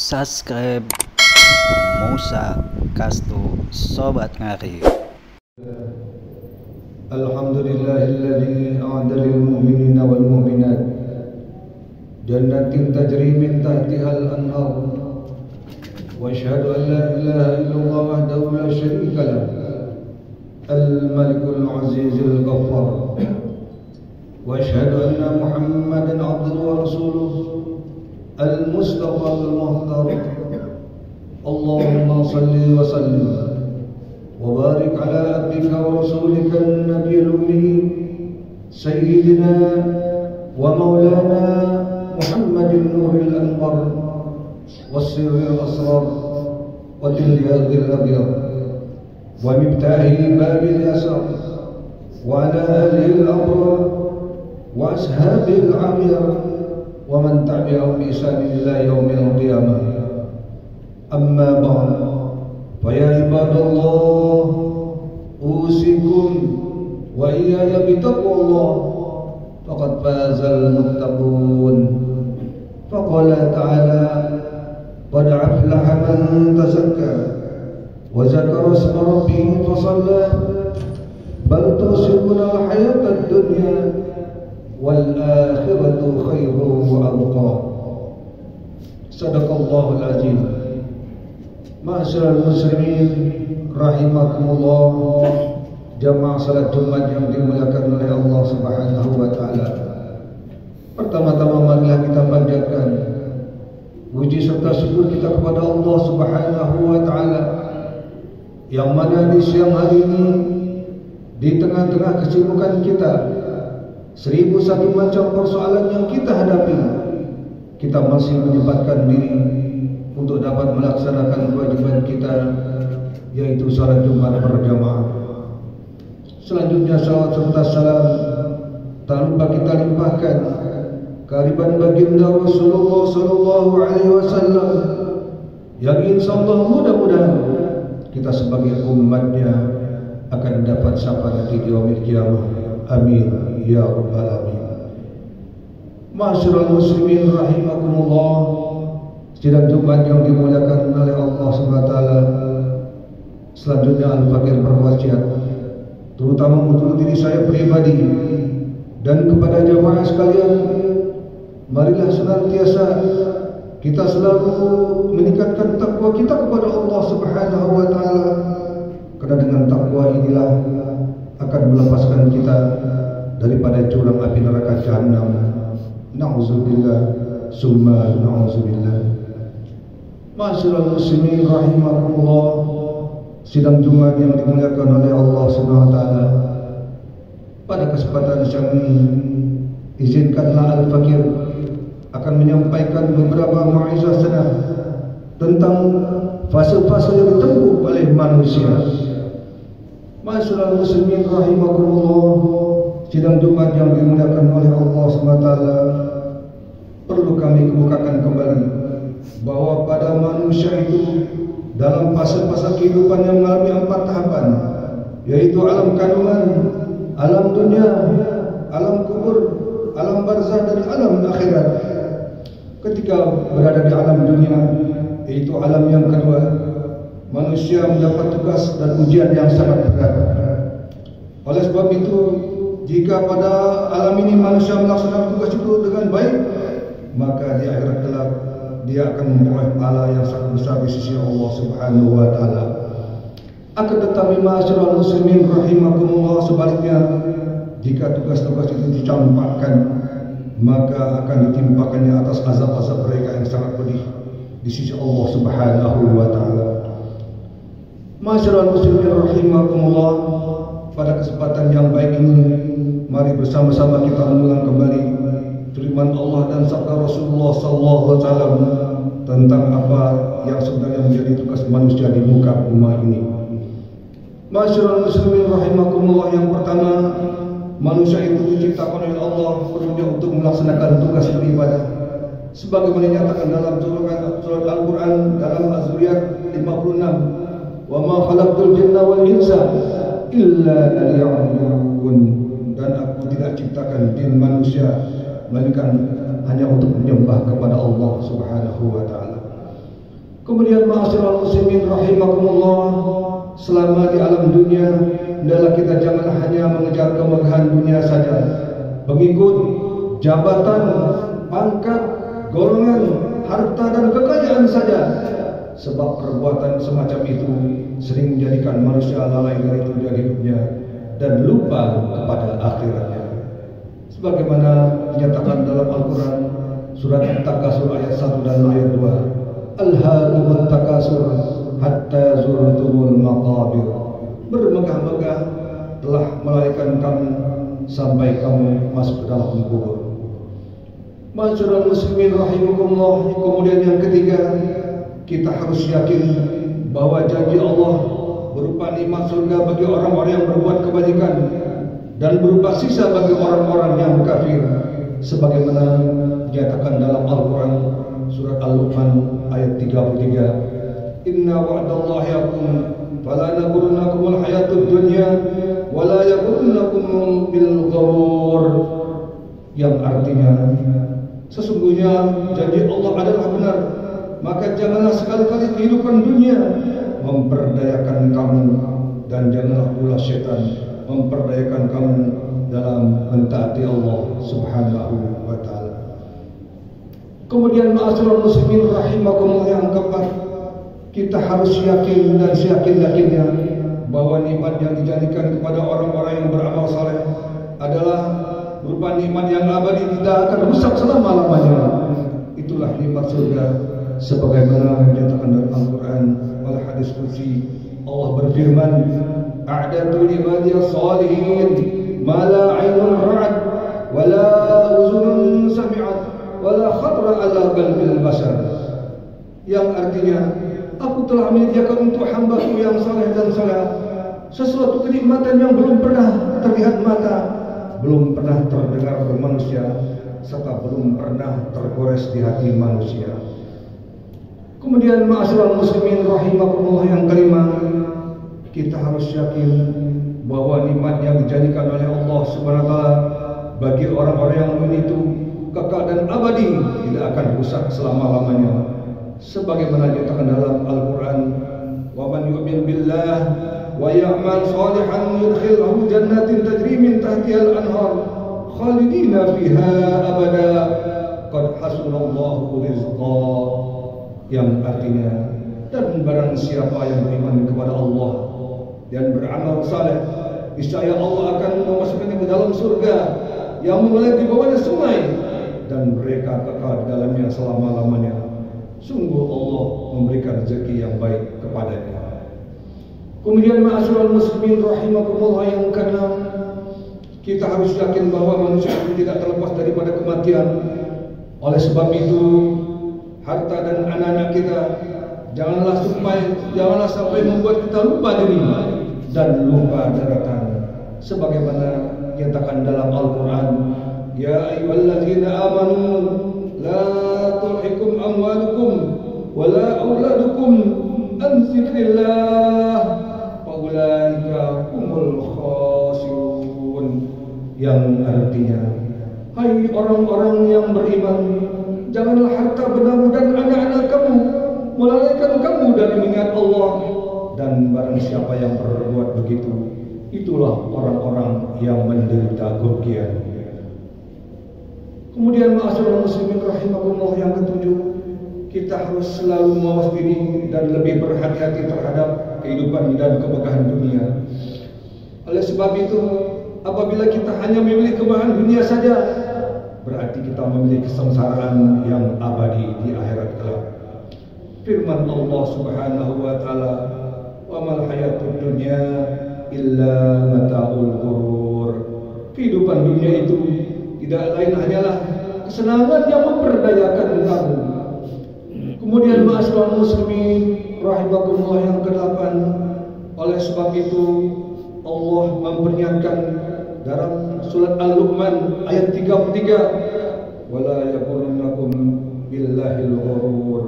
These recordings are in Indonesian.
subscribe Musa Kastu Sobat Ngari. Alhamdulillahilladzi a'adda lil mu'minina wal mu'minat jannatin tajri min tahtiha al-anhar wa asyhadu an la ilaha illallah wahdahu la syarika lah al-malikul azizul ghaffar wa asyhadu anna muhammadan abduhu wa rasuluhu al-mustafa al-muhtar. Allahumma salli wa sallim wa barik ala abdika wa rasulika an-nabiyil ummi sayyidina wa maulana Muhammadin nuril anwar was-sirril asrar wa tilyadil abyad wa mibtahi babil yasar wa ala alihi al-abrar wa ashabil amir wa man tabi'ahum bi ihsan ila yaumil qiyamah. Amma ba'd, fa ya ibadallah usikum wa iyaya bitaqwallah faqad fazal muttaqun. Faqala ta'ala qad aflaha man tazakka wa zakara isma rabbih fa shalla bal tusiruna al-hayata ad-dunya wal akhiratu khairun wa abqa. Sadaqallahul azim. Ma'asyiral muslimin rahimakumullah, jamaah salat Jumat yang dimuliakan oleh Allah Subhanahu wa taala. Pertama-tama marilah kita panjatkan puji serta syukur kita kepada Allah Subhanahu wa taala yang mana di siang hari ini di tengah-tengah kesibukan kita, 1001 macam persoalan yang kita hadapi, kita masih menyempatkan diri untuk dapat melaksanakan kewajiban kita, yaitu salat Jumat berjamaah. Selanjutnya salawat serta salam tak lupa kita limpahkan kehadiran baginda Rasulullah sallallahu alaihi wasallam yang insyaallah mudah-mudahan kita sebagai umatnya akan dapat syafaat di yaumil qiyamah. Amin ya rabbal alamin. Ma'asyiral muslimin rahimakumullah, sidang Jumat yang dimuliakan oleh Allah SWT. Selanjutnya Al-Fakir berwasiat, terutama untuk diri saya pribadi dan kepada jamaah sekalian, marilah senantiasa kita selalu meningkatkan takwa kita kepada Allah Subhanahu wa taala, karena dengan takwa inilah akan melepaskan kita daripada jurang api neraka jahanam. Na'udzubillah summa na'udzubillah. Ma'asyiral muslimin rahimakumullah, sidang Jumat yang dimuliakan oleh Allah Subhanahu wa taala. Pada kesempatan siang ini, izinkanlah Al-Fakir akan menyampaikan beberapa mau'izah senang tentang fase-fase yang ditempuh oleh manusia. Ma'asyiral muslimin rahimakumullah, sidang Jumat yang dimuliakan oleh Allah Subhanahu wa taala, perlu kami kemukakan kembali bahwa pada manusia itu dalam fase-fase kehidupan yang mengalami 4 tahapan, yaitu alam kandungan, alam dunia, alam kubur, alam barzah dan alam akhirat. Ketika berada di alam dunia, yaitu alam yang kedua, manusia mendapat tugas dan ujian yang sangat berat. Oleh sebab itu, jika pada alam ini manusia melaksanakan tugas itu dengan baik, maka di akhirat kelak dia akan memperoleh pahala yang sangat besar di sisi Allah Subhanahu wa taala. Akan tetapi ma'asyiral muslimin rahimakumullah, sebaliknya, jika tugas-tugas itu dicampakkan, maka akan ditimpakannya atas azab-azab mereka yang sangat pedih di sisi Allah Subhanahu wa taala. Ma'asyiral muslimin rahimakumullah, pada kesempatan yang baik ini, mari bersama-sama kita mengulang kembali firman Allah dan sabda Rasulullah sallallahu alaihi wasallam tentang apa yang sebenarnya menjadi tugas manusia di muka bumi ini. Ma'asyiral muslimin rahimakumullah, yang pertama, manusia itu diciptakan oleh Allah perlunya untuk melaksanakan tugas beribadah, sebagaimana dinyatakan dalam surat Al-Quran dalam Az-Zuriyat 56, wa ma khalaqtul jinna wal insa illa liya'budun, dan aku tidak ciptakan jin manusia melainkan hanya untuk menyembah kepada Allah Subhanahu wa taala. Kemudian ma'asyiral muslimin rahimakumullah, selama di alam dunia hendaklah kita jangan hanya mengejar kemegahan dunia saja, pengikut, jabatan, pangkat, golongan, harta dan kekayaan saja. Sebab perbuatan semacam itu sering menjadikan manusia lalai dari tujuan hidupnya dan lupa kepada akhiratnya. Sebagaimana dinyatakan dalam Al-Quran surat At-Takasur ayat 1 dan ayat 2. Alhaakumut takasur hatta zurtumul maqabir. Bermegah-megah telah melarikan kamu sampai kamu masuk ke dalam kubur. Ma'asyiral muslimin rahimakumullah. Kemudian yang ketiga, kita harus yakin bahwa janji Allah berupa nikmat surga bagi orang-orang yang berbuat kebajikan dan berupa sisa bagi orang-orang yang kafir, sebagaimana dinyatakan dalam Al-Quran surat Al-Luqman ayat 33. Inna wa'dallahi haqqun fala naghurrannakumul hayatud dunya wala yaghurrannakum bil ghurur. Yang artinya, sesungguhnya janji Allah adalah benar, maka janganlah sekali-kali kehidupan dunia memperdayakan kamu, dan janganlah pula syaitan memperdayakan kamu dalam mentaati Allah Subhanahu wa taala. Kemudian ma'asyiral muslimin rahimakumullah, yang keempat, kita harus yakin dan seyakin-yakinnya bahwa nikmat yang dijanjikan kepada orang-orang yang beramal saleh adalah berupa nikmat yang abadi, tidak akan rusak selama-lamanya. Itulah nikmat surga, sebagaimana dinyatakan dalam Al-Quran oleh hadis qudsi. Allah berfirman, a'dadu li'ibadiyas salihin ma la 'ainun ra'at wa la uzunun sami'at wa la khatra 'ala qalbil bashar. Yang artinya, aku telah menyediakan untuk hamba-Ku yang saleh dan saleh sesuatu kenikmatan yang belum pernah terlihat mata, belum pernah terdengar oleh manusia, serta belum pernah tergores di hati manusia. Kemudian ma'asyiral muslimin rahimakumullah, yang kelima, kita harus yakin bahwa nikmat yang dijanjikan oleh Allah Subhanahu wa taala bagi orang-orang yang mukmin itu kekal dan abadi, tidak akan rusak selama-lamanya. Sebagaimana dinyatakan dalam Al-Quran, wa man yu'min billah wa ya'mal salihan yudkhilhu jannatin tajri min tahtiha al-anhar khalidina fiha abada qad hasunallahu rizqa. Yang artinya, dan barang siapa yang beriman kepada Allah dan beramal saleh, niscaya Allah akan memasukkannya ke dalam surga yang mengalir di bawahnya sungai, dan mereka kekal di dalamnya selama-lamanya. Sungguh Allah memberikan rezeki yang baik kepadanya. Kemudian ma'asyiral muslimin rahimakumullah, yang keenam, kita harus yakin bahwa manusia itu tidak terlepas daripada kematian. Oleh sebab itu, harta dan anak-anak kita janganlah sampai membuat kita lupa diri dan lupa daratan, sebagaimana dinyatakan dalam Al-Quran, ya ayyuhalladzina amanu la tulhikum amwalukum wala auladukum an dzikrillah wa ulaika humul khasirun. Yang artinya, hai orang-orang yang beriman, janganlah harta bendamu dan anak-anak kamu melalaikan kamu dari mengingat Allah, dan barang siapa yang berbuat begitu, itulah orang-orang yang menderita kerugian. Kemudian ma'asyiral muslimin rahimakumullah, yang ketujuh, kita harus selalu mawas diri dan lebih berhati-hati terhadap kehidupan dan kemegahan dunia. Oleh sebab itu, apabila kita hanya memilih kemegahan dunia saja, berarti kita memilih kesengsaraan yang abadi di akhirat kelak. Firman Allah Subhanahu wa taala, "Wa mal hayatud dunya illa mata'ul ghurur." Kehidupan dunia itu tidak lain hanyalah kesenangan yang memperdayakan kamu. Kemudian ma'asyiral muslimin rahimakumullah, yang kedelapan, oleh sebab itu Allah memperingatkan dalam surat Al-Luqman ayat 33, wala yaghurrannakum billahil ghurur,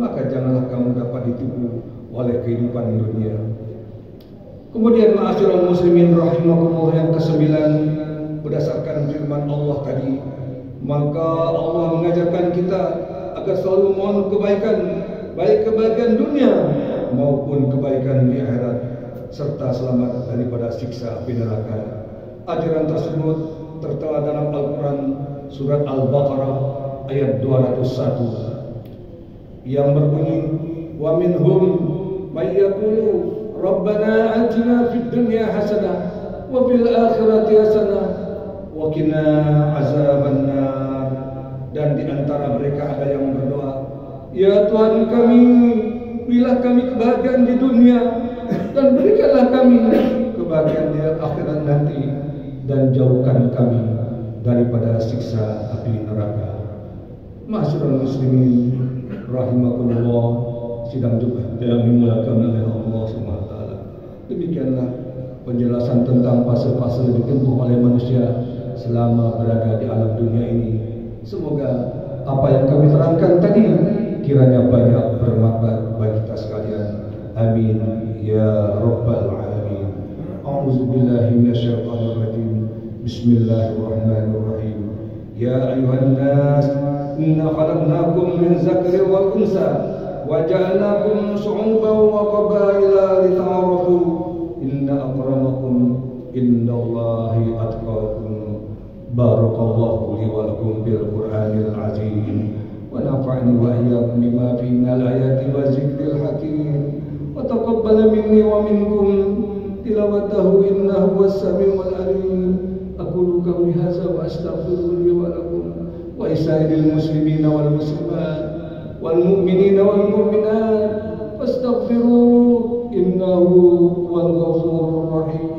maka janganlah kamu dapat ditipu oleh kehidupan dunia. Kemudian ma'asyiral muslimin rahimakumullah, yang kesembilan, berdasarkan firman Allah tadi, maka Allah mengajarkan kita agar selalu mohon kebaikan baik kebahagiaan dunia maupun kebaikan di akhirat, serta selamat daripada siksa api neraka. Ajaran tersebut tertera dalam Al-Quran surat Al-Baqarah ayat 201 yang berbunyi, wa minhum may yaqulu rabbana atina fid dunya hasanah wa fil akhirati hasanah wa qina azabannar. Dan di antara mereka ada yang berdoa, ya Tuhan kami, berilah kami kebahagiaan di dunia dan berikanlah kami kebahagiaan di akhirat nanti, dan jauhkan kami daripada siksa api neraka. Ma'asyiral muslimin rahimakumullah, sidang Jumat yang dimuliakan oleh Allah Subhanahu wa taala. Demikianlah penjelasan tentang fase-fase yang ditempuh oleh manusia selama berada di alam dunia ini. Semoga apa yang kami terangkan tadi kiranya banyak bermanfaat bagi kita sekalian. Amin ya rabbal alamin. A'udzubillahi minasyaitonir rajim. Bismillahirrahmanirrahim. Ya ayuhan nas, inna khalaqnakum min dzakarin wal unsa wa ja'alnakum syu'uban wa qabaila lita'arafu. Inna akramakum indallahi atqakum. Barakallahu li wa lakum bil Qur'anil azim wa nafa'ani wa iyyakum bima fihi minal ayati wa zikril hakim wa taqabbal minni wa minkum tilawatahu innahu was-sami'ul alim. Aqulu qawli hadza wa astaghfiru li wa lakum wa lisa'iril muslimina wal muslimat wal mu'minina wal mu'minat fastaghfiru innahu huwal ghafurur rahim.